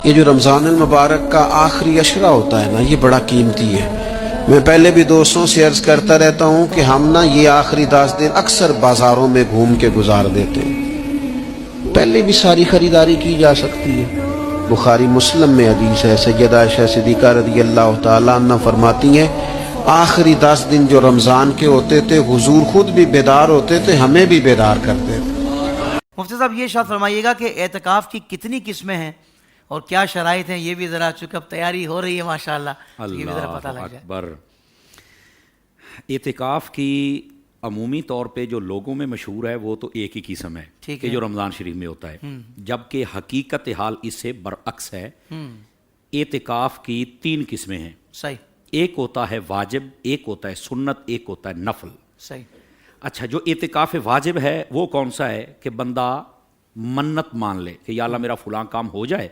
یہ جو رمضان المبارک کا آخری عشرہ ہوتا ہے نا، یہ بڑا قیمتی ہے۔ میں پہلے بھی دوستوں سے عرض کرتا رہتا ہوں کہ ہم نا یہ آخری 10 دن اکثر بازاروں میں گھوم کے گزار دیتے ہیں۔ پہلے بھی ساری خریداری کی جا سکتی ہے۔ بخاری مسلم میں حدیث ہے، سیدہ عائشہ صدیقہ رضی اللہ تعالیٰ عنہ فرماتی ہیں آخری 10 دن جو رمضان کے ہوتے تھے حضور خود بھی بیدار ہوتے تھے، ہمیں بھی بیدار کرتے تھے۔ مفتی صاحب یہ ارشاد فرمائیے گا کہ اعتکاف کی کتنی قسمیں ہیں اور کیا شرائط ہیں، یہ بھی ذرا چونکہ اب تیاری ہو رہی ہے ماشاءاللہ، یہ بھی ذرا پتہ لگ جائے۔ اکبر، اعتکاف کی عمومی طور پہ جو لوگوں میں مشہور ہے وہ تو ایک ہی قسم ہے کہ جو رمضان شریف میں ہوتا ہے، جبکہ حقیقت حال اس سے برعکس ہے۔ اعتکاف کی 3 قسمیں ہیں، صحیح، ایک ہوتا ہے واجب، ایک ہوتا ہے سنت، ایک ہوتا ہے نفل۔ صحیح۔ اچھا، جو اعتکاف واجب ہے وہ کون سا ہے کہ بندہ منت مان لے کہ یا اللہ میرا فلاں کام ہو جائے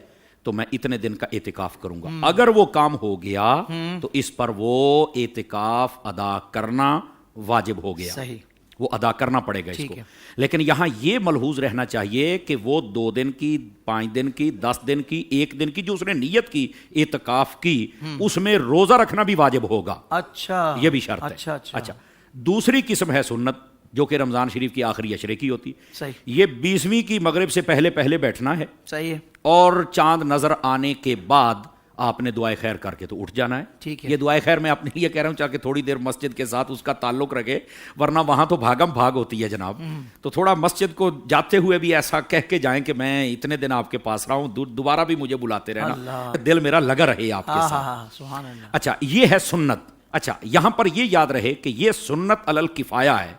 تو میں اتنے دن کا اعتکاف کروں گا، اگر وہ کام ہو گیا تو اس پر وہ اعتکاف ادا کرنا واجب ہو گیا، صحیح، وہ ادا کرنا پڑے گا اس کو۔ لیکن یہاں یہ ملحوظ رہنا چاہیے کہ وہ 2 دن کی، 5 دن کی، 10 دن کی، 1 دن کی جو اس نے نیت کی اعتکاف کی، اس میں روزہ رکھنا بھی واجب ہوگا۔ اچھا، یہ بھی شرط ہے۔ اچھا، دوسری قسم ہے سنت، جو کہ رمضان شریف کی آخری عشرے کی ہوتی، صحیح، یہ 20ویں کی مغرب سے پہلے بیٹھنا ہے، صحیح ہے، اور چاند نظر آنے کے بعد آپ نے دعائے خیر کر کے تو اٹھ جانا ہے۔ ٹھیک ہے۔ یہ دعائے خیر میں اپنے لیے کہہ رہا ہوں تاکہ تھوڑی دیر مسجد کے ساتھ اس کا تعلق رکھے، ورنہ وہاں تو بھاگم بھاگ ہوتی ہے جناب۔ تو تھوڑا مسجد کو جاتے ہوئے بھی ایسا کہہ کے جائیں کہ میں اتنے دن آپ کے پاس رہا ہوں، دوبارہ بھی مجھے بلاتے رہنا، دل میرا لگا رہے آپ کے ساتھ۔ سبحان اللہ۔ اچھا، یہ ہے سنت۔ اچھا، یہاں پر یہ یاد رہے کہ یہ سنت علی الکفایہ ہے۔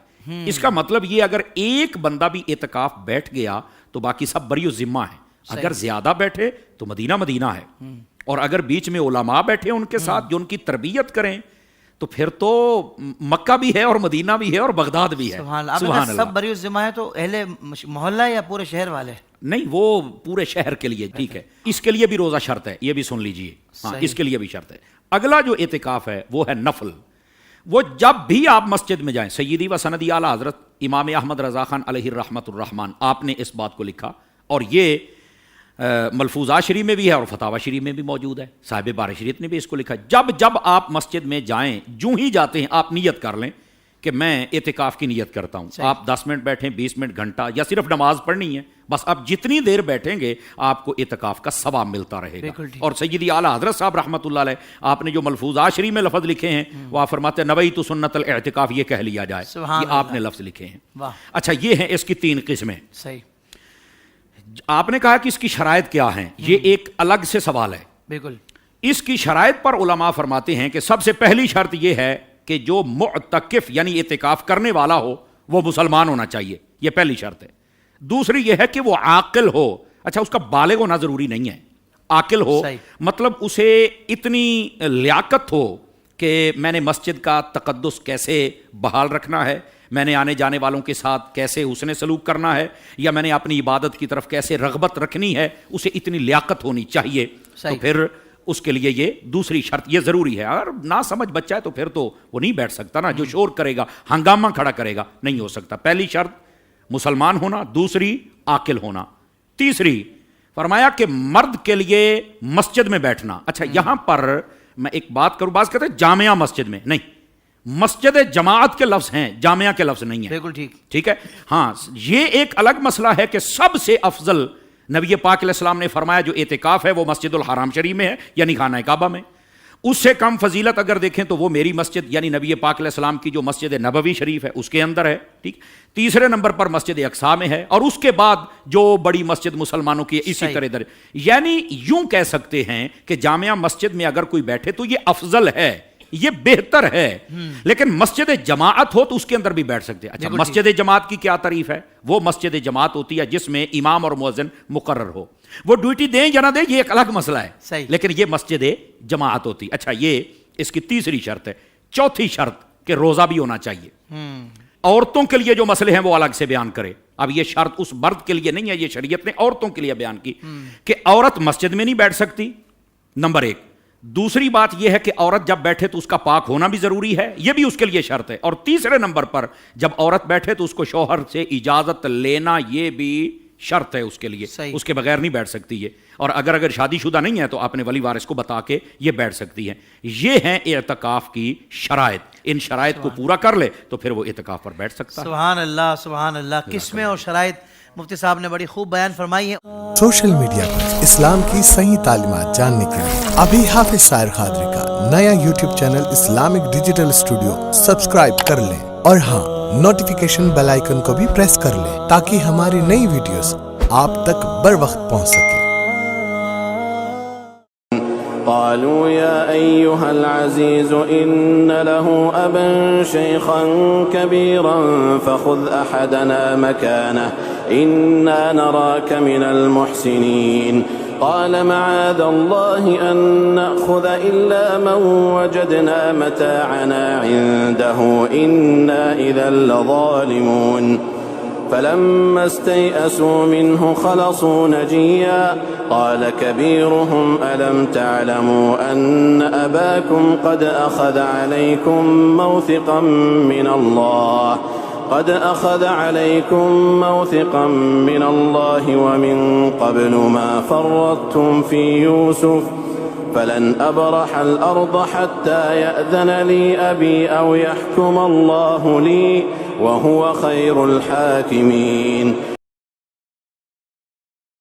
اس کا مطلب یہ اگر ایک بندہ بھی اعتکاف بیٹھ گیا تو باقی سب بری ذمہ ہے، اگر زیادہ بیٹھے تو مدینہ ہے، اور اگر بیچ میں علماء بیٹھے ان کے ساتھ جو ان کی تربیت کریں تو پھر تو مکہ بھی ہے اور مدینہ بھی ہے اور بغداد بھی ہے۔ سبحان اللہ۔ سب بری ذمہ ہے تو اہل محلہ یا پورے شہر والے؟ نہیں، وہ پورے شہر کے لیے، ٹھیک ہے۔ اس کے لیے بھی روزہ شرط ہے، یہ بھی سن لیجئے، ہاں اس کے لیے بھی شرط ہے۔ اگلا جو اعتکاف ہے وہ ہے نفل۔ وہ جب بھی آپ مسجد میں جائیں، سیدی و سندی اعلیٰ حضرت امام احمد رضا خان علیہ الرحمۃ الرحمن، آپ نے اس بات کو لکھا، اور یہ ملفوظات شریف میں بھی ہے اور فتاوی شریف میں بھی موجود ہے، صاحب بار شریعت نے بھی اس کو لکھا، جب آپ مسجد میں جائیں، جو ہی جاتے ہیں آپ نیت کر لیں کہ میں اعتکاف کی نیت کرتا ہوں۔ آپ 10 منٹ بیٹھیں، 20 منٹ، گھنٹہ، یا صرف نماز پڑھنی ہے، بس آپ جتنی دیر بیٹھیں گے آپ کو اعتکاف کا ثواب ملتا رہے گا۔ اور سیدی اعلیٰ حضرت صاحب رحمۃ اللہ علیہ، آپ نے جو ملفوظات شریف میں لفظ لکھے ہیں وہ آپ فرماتے ہیں نویت سنت الاعتکاف، یہ کہہ لیا جائے، یہ آپ نے لفظ لکھے ہیں۔ اچھا، یہ ہیں اس کی 3 قسمیں۔ صحیح۔ آپ نے کہا کہ اس کی شرائط کیا ہیں، یہ ایک الگ سے سوال ہے۔ بالکل۔ اس کی شرائط پر علماء فرماتے ہیں کہ سب سے پہلی شرط یہ ہے کہ جو معتکف یعنی اعتکاف کرنے والا ہو وہ مسلمان ہونا چاہیے، یہ پہلی شرط ہے۔ دوسری یہ ہے کہ وہ عاقل ہو۔ اچھا، اس کا بالغ ہونا ضروری نہیں ہے، عاقل ہو، مطلب اسے اتنی لیاقت ہو کہ میں نے مسجد کا تقدس کیسے بحال رکھنا ہے، میں نے آنے جانے والوں کے ساتھ کیسے حسن سلوک کرنا ہے، یا میں نے اپنی عبادت کی طرف کیسے رغبت رکھنی ہے، اسے اتنی لیاقت ہونی چاہیے۔ تو پھر اس کے لیے یہ دوسری شرط یہ ضروری ہے۔ اگر نہ سمجھ بچہ ہے تو پھر تو وہ نہیں بیٹھ سکتا نا، جو شور کرے گا، ہنگامہ کھڑا کرے گا، نہیں ہو سکتا۔ پہلی شرط مسلمان ہونا، دوسری عاقل ہونا، تیسری فرمایا کہ مرد کے لیے مسجد میں بیٹھنا۔ اچھا، یہاں پر میں ایک بات کروں، بعض کہتے ہیں جامعہ مسجد میں، نہیں، مسجد جماعت کے لفظ ہیں، جامعہ کے لفظ نہیں ہے۔ بالکل ٹھیک ہے، ہاں، یہ ایک الگ مسئلہ ہے کہ سب سے افضل نبی پاک علیہ السلام نے فرمایا جو اعتکاف ہے وہ مسجد الحرام شریف میں ہے، یعنی خانہ کعبہ میں۔ اس سے کم فضیلت اگر دیکھیں تو وہ میری مسجد یعنی نبی پاک علیہ السلام کی جو مسجد نبوی شریف ہے اس کے اندر ہے، ٹھیک۔ تیسرے نمبر پر مسجد اقصیٰ میں ہے، اور اس کے بعد جو بڑی مسجد مسلمانوں کی ہے اسی طرح ادھر، یعنی یوں کہہ سکتے ہیں کہ جامعہ مسجد میں اگر کوئی بیٹھے تو یہ افضل ہے، یہ بہتر ہے۔ لیکن مسجد جماعت ہو تو اس کے اندر بھی بیٹھ سکتے ہیں۔ اچھا، مسجد جماعت کی کیا تعریف ہے؟ وہ مسجد جماعت ہوتی ہے جس میں امام اور مؤذن مقرر ہو، وہ ڈیوٹی دیں یا نہ دیں یہ ایک الگ مسئلہ ہے، لیکن یہ مسجد جماعت ہوتی۔ اچھا، یہ اس کی تیسری شرط ہے۔ چوتھی شرط کہ روزہ بھی ہونا چاہیے۔ عورتوں کے لیے جو مسئلے ہیں وہ الگ سے بیان کرے۔ اب یہ شرط اس مرد کے لیے نہیں ہے، یہ شریعت نے عورتوں کے لیے بیان کی کہ عورت مسجد میں نہیں بیٹھ سکتی، نمبر 1۔ دوسری بات یہ ہے کہ عورت جب بیٹھے تو اس کا پاک ہونا بھی ضروری ہے، یہ بھی اس کے لیے شرط ہے۔ اور تیسرے نمبر پر جب عورت بیٹھے تو اس کو شوہر سے اجازت لینا یہ بھی شرط ہے اس کے لیے، صحیح. اس کے بغیر نہیں بیٹھ سکتی یہ. اور اگر شادی شدہ نہیں ہے تو اپنے ولی وارث کو بتا کے یہ بیٹھ سکتی ہے. یہ ہیں اعتکاف کی شرائط. ان شرائط کو پورا کر لے تو پھر وہ اعتکاف پر بیٹھ سکتا ہے. سبحان اللہ سبحان اللہ. قسمیں اور شرائط مفتی صاحب نے بڑی خوب بیان فرمائی ہے. سوشل میڈیا پر اسلام کی صحیح تعلیمات جاننے کے لیے ابھی حافظ سائر قادری کا نیا YouTube channel Islamic digital studio subscribe کر لیں، اور ہاں نوٹیفیکیشن بیل آئیکن کو بھی پریس کر لیں تاکہ ہماری نئی ویڈیوز آپ تک بر وقت پہنچ سکے. قالوا يا أيها العزيز إن له أبا شيخا كبيرا فخذ أحدنا مكانه إنا نراك من المحسنين. قال معاذ الله أن نأخذ إلا من وجدنا متاعنا عنده إنا إذا لظالمون. فلما استيئسوا منه خلصوا نجيا قال كبيرهم ألم تعلموا أن أباكم قد أخذ عليكم موثقا من الله ومن قبل ما فرطتم في يوسف فلن أبرح الأرض حتى يأذن لي أبي أو يحكم الله لي وهو خير الحاكمين.